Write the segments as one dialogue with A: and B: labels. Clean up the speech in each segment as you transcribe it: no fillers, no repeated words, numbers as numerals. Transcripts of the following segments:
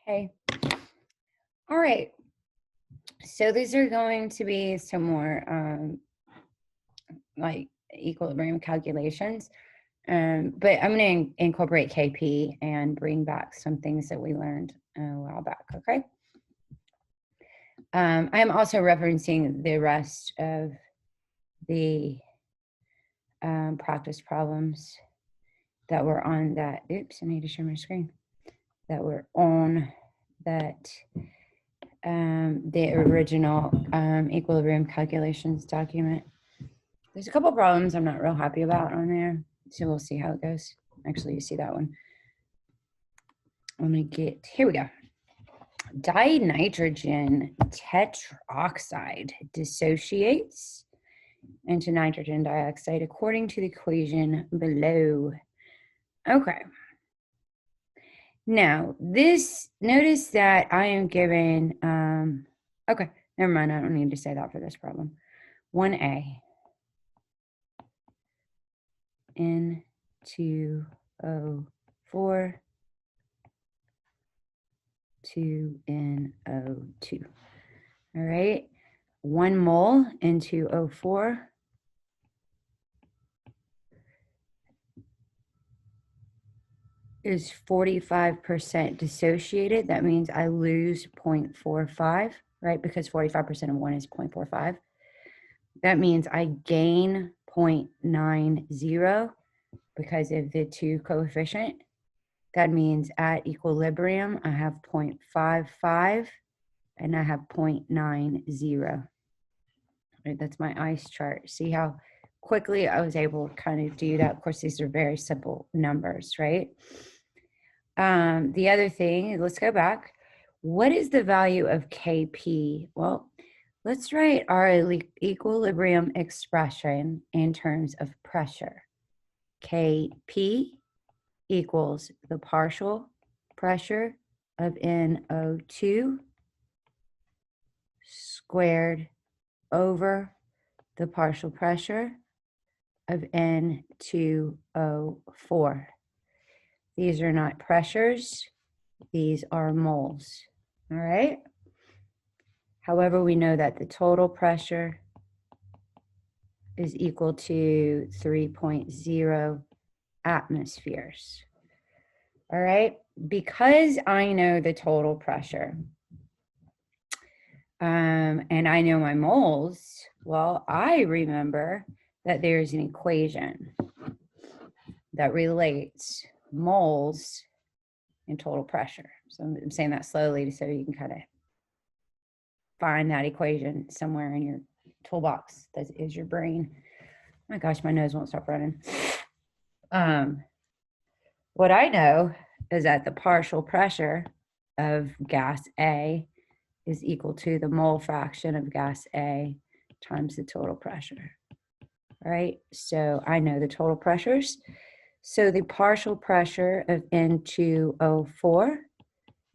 A: Okay. All right. So these are going to be some more like equilibrium calculations. But I'm going to incorporate KP and bring back some things that we learned a while back. Okay. I am also referencing the rest of the practice problems that were on that. Oops, I need to share my screen. That were on that the original equilibrium calculations document. There's a couple problems I'm not real happy about on there, so we'll see how it goes. Actually, you see that one. Let me get, here we go. Dinitrogen tetroxide dissociates into nitrogen dioxide according to the equation below. Okay. Now, notice that I am given, okay, never mind. I don't need to say that for this problem. 1A, N2O4, 2NO2. All right, 1 mole N2O4 is 45% dissociated. That means I lose 0.45, right? Because 45% of 1 is 0.45. That means I gain 0.90 because of the 2 coefficient. That means at equilibrium, I have 0.55 and I have 0.90. Right, that's my ice chart. See how quickly I was able to kind of do that. Of course, these are very simple numbers, right? The other thing, let's go back. What is the value of Kp? Well, let's write our equilibrium expression in terms of pressure. Kp equals the partial pressure of NO2 squared over the partial pressure of N2O4. These are not pressures, these are moles, all right? However, we know that the total pressure is equal to 3.0 atmospheres, all right? Because I know the total pressure, and I know my moles, well, I remember that there's an equation that relates moles and total pressure. So I'm saying that slowly so you can kind of find that equation somewhere in your toolbox that is your brain. Oh my gosh, my nose won't stop running. What I know is that the partial pressure of gas A is equal to the mole fraction of gas A times the total pressure. All right, so I know the total pressures. So the partial pressure of N2O4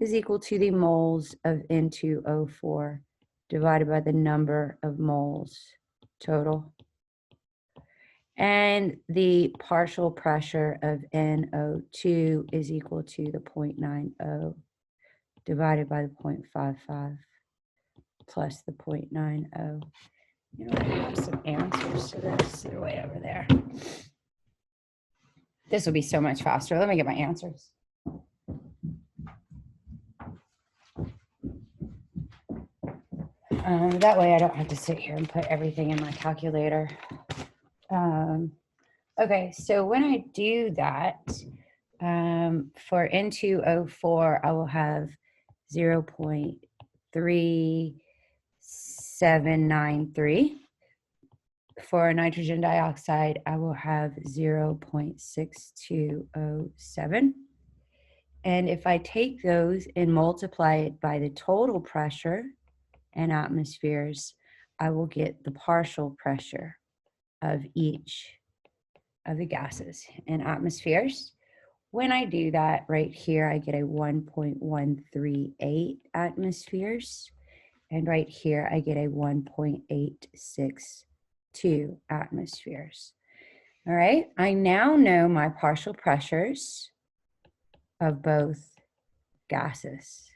A: is equal to the moles of N2O4 divided by the number of moles total. And the partial pressure of NO2 is equal to the 0.90 divided by the 0.55 plus the 0.90. You know, I have some answers to this. They're way over there. This will be so much faster. Let me get my answers. That way I don't have to sit here and put everything in my calculator. Okay, so when I do that, for N2O4, I will have 0.3793. For nitrogen dioxide, I will have 0.6207. And if I take those and multiply it by the total pressure in atmospheres, I will get the partial pressure of each of the gases in atmospheres. When I do that right here, I get a 1.138 atmospheres. And right here, I get a 1.862 atmospheres. All right, I now know my partial pressures of both gases.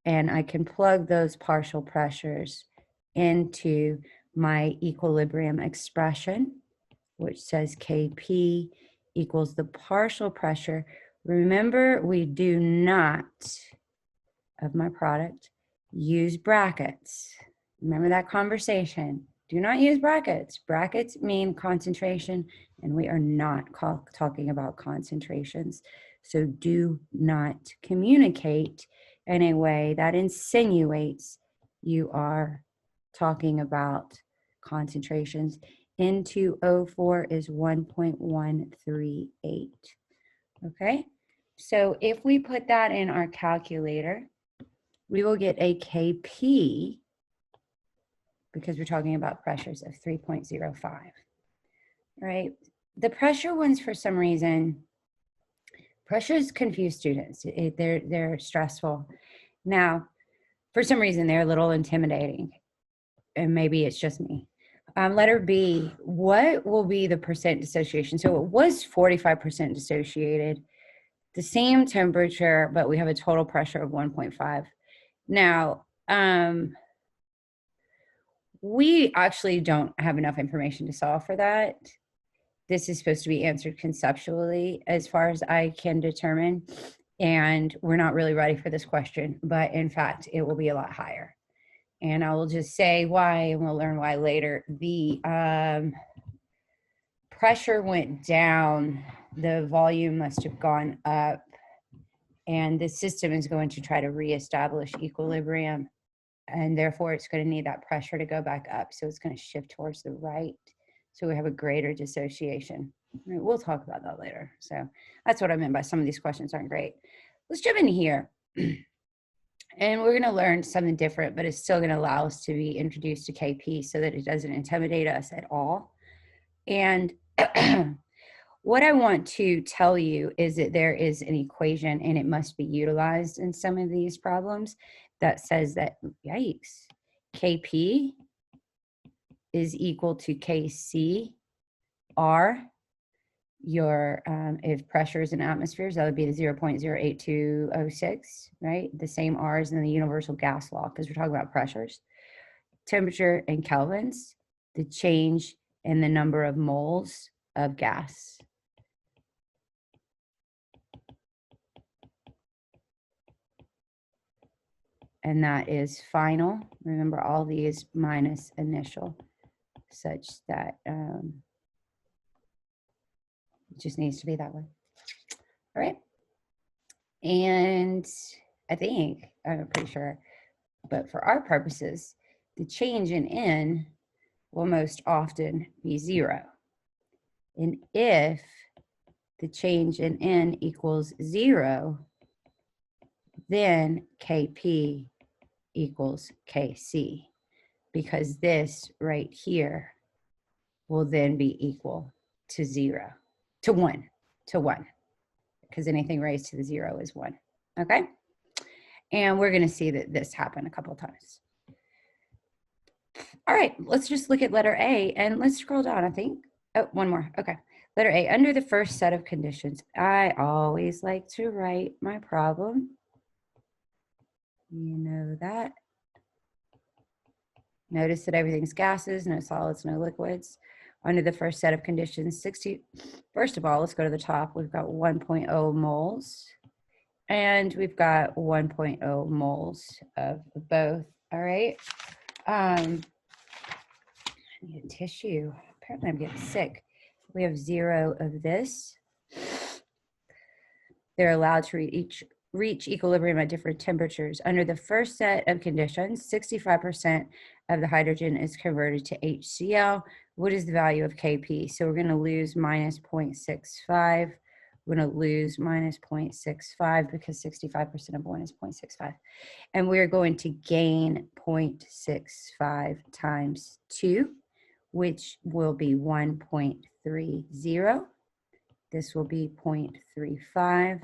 A: and I can plug those partial pressures into my equilibrium expression, which says Kp equals the partial pressure. Remember, we do not, of my product, use brackets. Remember that conversation. Do not use brackets. Brackets mean concentration, and we are not talking about concentrations. So do not communicate in a way that insinuates you are talking about concentrations. N2O4 is 1.138. Okay, so if we put that in our calculator, we will get a Kp, because we're talking about pressures, of 3.05. Right? The pressure ones, for some reason, pressures confuse students. They're stressful. Now, for some reason, they're a little intimidating, and maybe it's just me. Letter B, what will be the percent dissociation? So it was 45% dissociated, the same temperature, but we have a total pressure of 1.5. Now, we actually don't have enough information to solve for that. This is supposed to be answered conceptually, as far as I can determine, and we're not really ready for this question, but in fact, it will be a lot higher. And I will just say why, and we'll learn why later. The pressure went down, the volume must have gone up, and the system is going to try to reestablish equilibrium, and therefore it's going to need that pressure to go back up. So it's going to shift towards the right. So we have a greater dissociation. We'll talk about that later. So that's what I meant by some of these questions aren't great. Let's jump in here. And we're going to learn something different, but it's still going to allow us to be introduced to Kp so that it doesn't intimidate us at all. And what I want to tell you is that there is an equation, and it must be utilized in some of these problems, that says that, yikes, Kp is equal to Kc R. Your if pressures in atmospheres, that would be the 0.08206, right? The same R as in the universal gas law, because we're talking about pressures. Temperature in kelvins, the change in the number of moles of gas. And that is final. Remember, all these minus initial, such that it just needs to be that way. All right. And I think, I'm pretty sure, but for our purposes, the change in N will most often be 0. And if the change in N equals 0, then Kp equals Kc, because this right here will then be equal to 0, to 1, because anything raised to the 0 is 1, okay? And we're gonna see that this happened a couple of times. All right, let's just look at letter A, and let's scroll down, I think. Oh, one more, okay. Letter A, under the first set of conditions, I always like to write my problem. You know that. Notice that everything's gases, no solids, no liquids. Under the first set of conditions, first of all, let's go to the top. We've got 1.0 moles, and we've got 1.0 moles of both, all right? I need a tissue. Apparently I'm getting sick. We have 0 of this. They're allowed to reach equilibrium at different temperatures. Under the first set of conditions, 65% of the hydrogen is converted to HCl. What is the value of Kp? So we're going to lose minus 0.65. We're going to lose minus 0.65 because 65% of 1 is 0.65. And we're going to gain 0.65 times 2, which will be 1.30. This will be 0.35,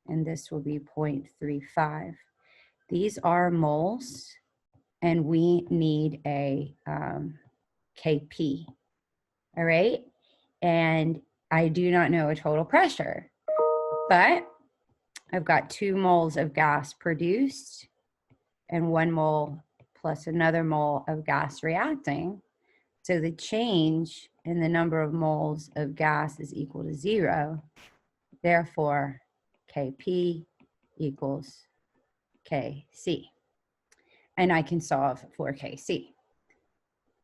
A: and this will be 0.35. These are moles, and we need a Kp, all right? And I do not know a total pressure, but I've got 2 moles of gas produced, and 1 mole plus another mole of gas reacting. So the change in the number of moles of gas is equal to 0. Therefore, Kp equals Kc. And I can solve for Kc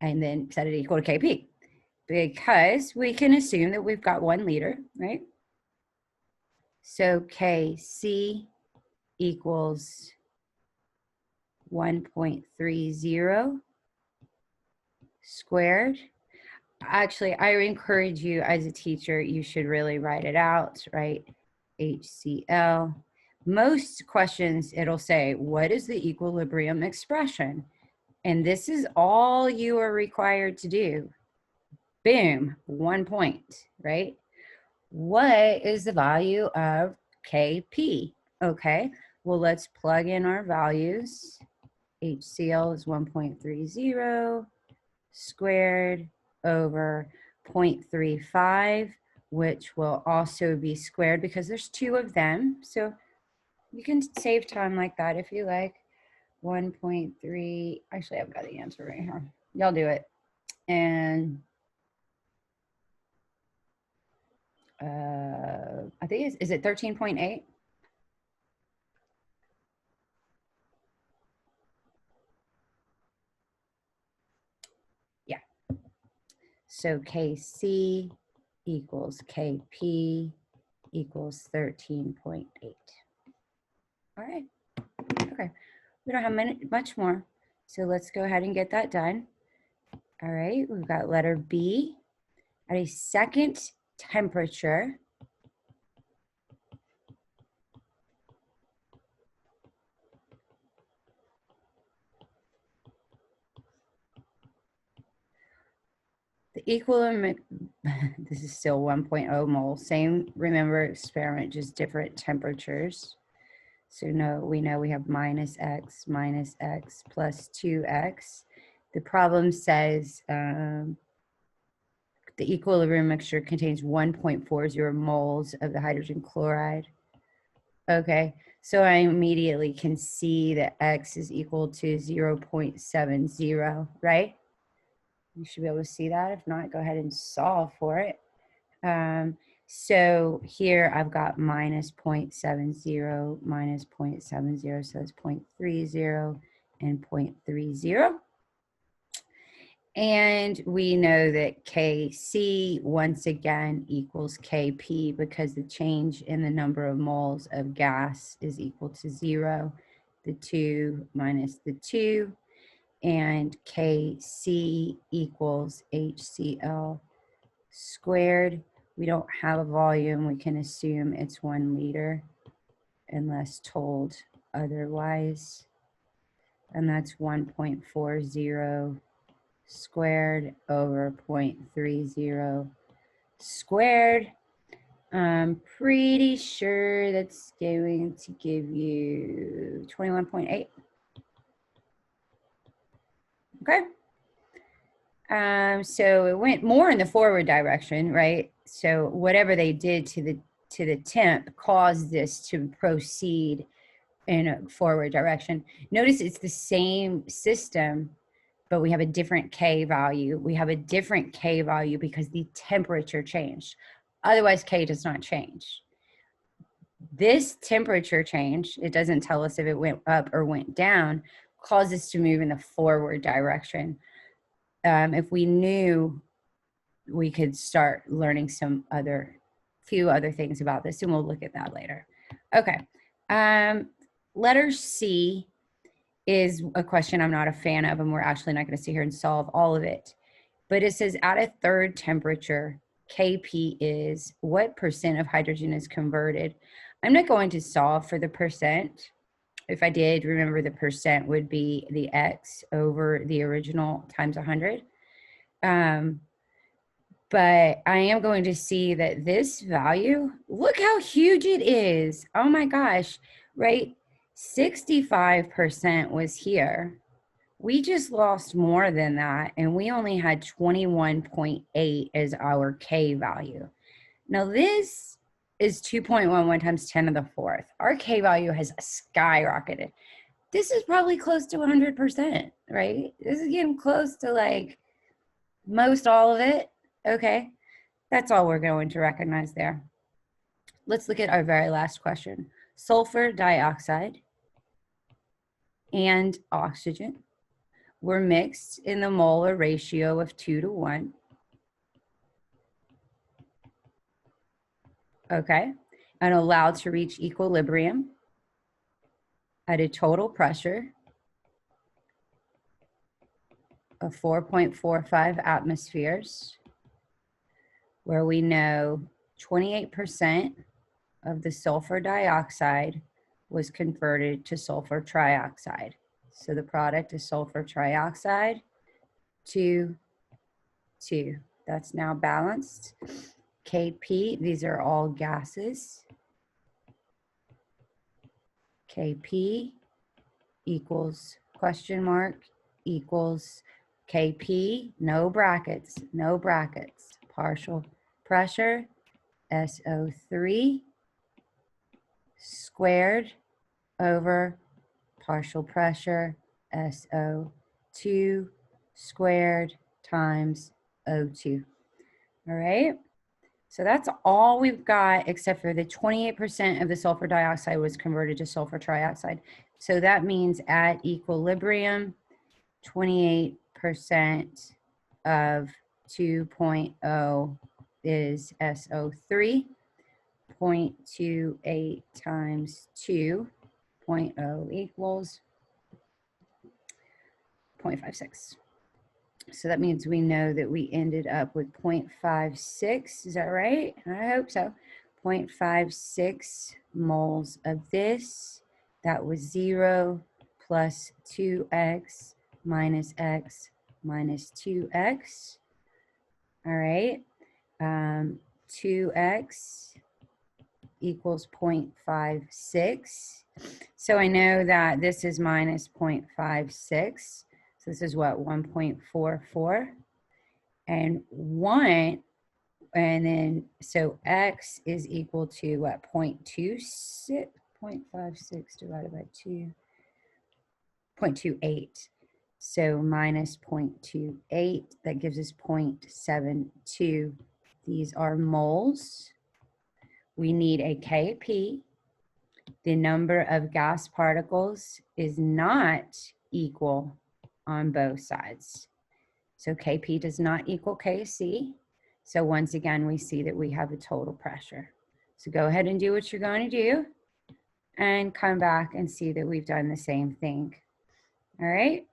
A: and then set it equal to Kp, because we can assume that we've got 1 liter, right? So Kc equals 1.30 squared. Actually, I encourage you as a teacher, you should really write it out, right? HCl. Most questions, it'll say, what is the equilibrium expression? And this is all you are required to do. Boom, 1 point, right? What is the value of Kp? Okay, well, let's plug in our values. HCl is 1.30 squared over 0.35, which will also be squared because there's 2 of them. So you can save time like that if you like. 1.3, actually, I've got the answer right here. Y'all do it. And I think is it 13.8? Yeah. So Kc equals Kp equals 13.8. All right. Okay. We don't have much more. So let's go ahead and get that done. All right. We've got letter B. At a second temperature, the equilibrium, this is still 1.0 mole, same, remember, experiment, just different temperatures. So we know we have minus x plus 2x. The problem says the equilibrium mixture contains 1.40 moles of the hydrogen chloride. Okay, so I immediately can see that x is equal to 0.70, right? You should be able to see that. If not, go ahead and solve for it. So here I've got minus 0.70, minus 0.70, so it's 0.30 and 0.30. And we know that Kc once again equals Kp because the change in the number of moles of gas is equal to 0, the 2 minus the 2, and Kc equals HCl squared. We don't have a volume. We can assume it's 1 liter unless told otherwise. And that's 1.40 squared over 0.30 squared. I'm pretty sure that's going to give you 21.8. Okay. So it went more in the forward direction, right? So whatever they did to the temp caused this to proceed in a forward direction. Notice it's the same system, but we have a different K value. We have a different K value because the temperature changed. Otherwise, K does not change. This temperature change, it doesn't tell us if it went up or went down, causes to move in the forward direction. If we knew, we could start learning few other things about this, and we'll look at that later. Okay. Letter C is a question I'm not a fan of, and we're actually not going to sit here and solve all of it. But it says at a third temperature, Kp is what percent of hydrogen is converted. I'm not going to solve for the percent. If I did, remember the percent would be the x over the original times 100. But I am going to see that this value, look how huge it is. Oh my gosh, right? 65% was here. We just lost more than that, and we only had 21.8 as our K value. Now this is 2.11 times 10 to the fourth. Our K value has skyrocketed. this is probably close to 100%, right? This is getting close to like most all of it. Okay, that's all we're going to recognize there. Let's look at our very last question. Sulfur dioxide and oxygen were mixed in the molar ratio of 2 to 1. Okay, and allowed to reach equilibrium at a total pressure of 4.45 atmospheres, where we know 28% of the sulfur dioxide was converted to sulfur trioxide. So the product is sulfur trioxide, 2, 2. That's now balanced. Kp, these are all gases. Kp equals question mark equals Kp, no brackets, no brackets. Partial pressure, SO3 squared over partial pressure, SO2 squared times O2. All right. So that's all we've got, except for the 28% of the sulfur dioxide was converted to sulfur trioxide. So that means at equilibrium, 28% of 2.0 is SO3. 0.28 times 2.0 equals 0.56. So that means we know that we ended up with 0.56. Is that right? I hope so. 0.56 moles of this. That was 0 plus 2x minus x minus 2x. All right. 2x equals 0.56. So I know that this is minus 0.56. So this is what, 1.44, and 1, and then, so x is equal to what, 0.26, 0.56 divided by 2, 0.28. So minus 0.28, that gives us 0.72. These are moles. We need a Kp. The number of gas particles is not equal on both sides. So Kp does not equal Kc. So once again, we see that we have a total pressure. So go ahead and do what you're going to do and come back and see that we've done the same thing. All right,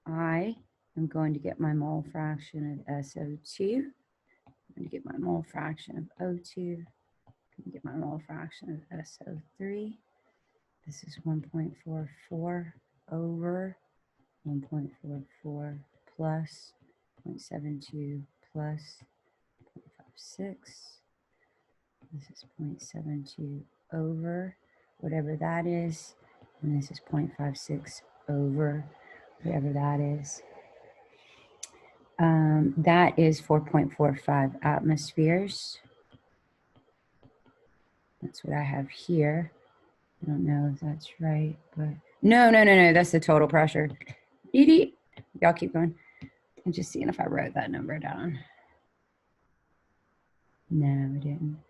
A: I am going to get my mole fraction of SO2. I'm going to get my mole fraction of O2. Get my mole fraction of SO3. This is 1.44 over 1.44 plus 0.72 plus 0.56. This is 0.72 over whatever that is. And this is 0.56 over whatever that is. That is 4.45 atmospheres. That's what I have here. I don't know if that's right, but no, that's the total pressure. Y'all keep going. I'm just seeing if I wrote that number down. No, I didn't.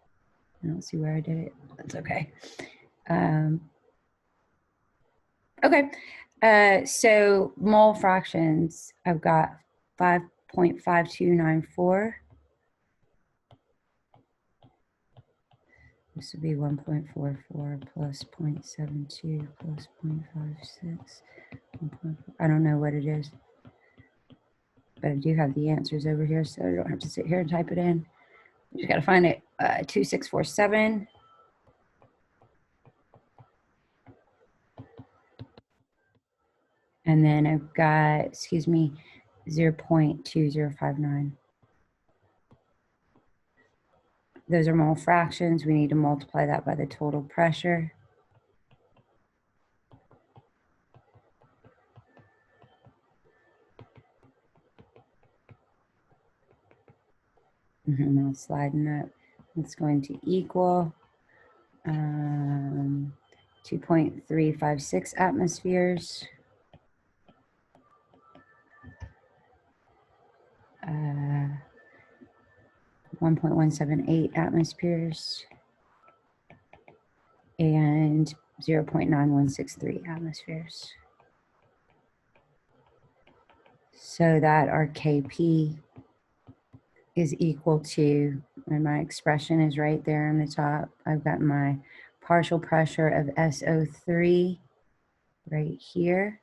A: I don't see where I did it. That's okay. Okay, so mole fractions, I've got 5.5294. This would be 1.44 plus 0.72 plus 0.56. I don't know what it is, but I do have the answers over here, so I don't have to sit here and type it in. You just got to find it. 2647. And then I've got, excuse me, 0.2059. Those are mole fractions. We need to multiply that by the total pressure. Now sliding up. It's going to equal 2.356 atmospheres. 1.178 atmospheres. And 0.9163 atmospheres. So that our KP is equal to, and my expression is right there on the top. I've got my partial pressure of SO3 right here.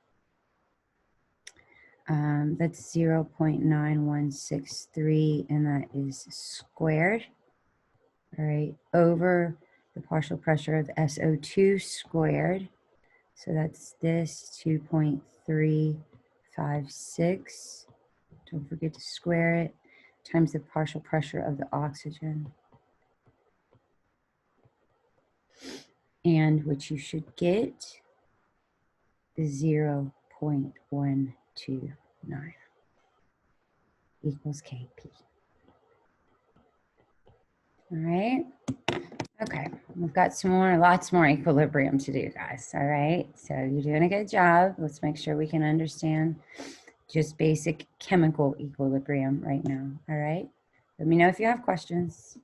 A: That's 0.9163, and that is squared, all right, over the partial pressure of SO2 squared. So that's this 2.356. Don't forget to square it, times the partial pressure of the oxygen. And what you should get is 0.129 equals KP. All right. Okay, we've got lots more equilibrium to do, guys. All right, so you're doing a good job. Let's make sure we can understand just basic chemical equilibrium right now. All right, let me know if you have questions.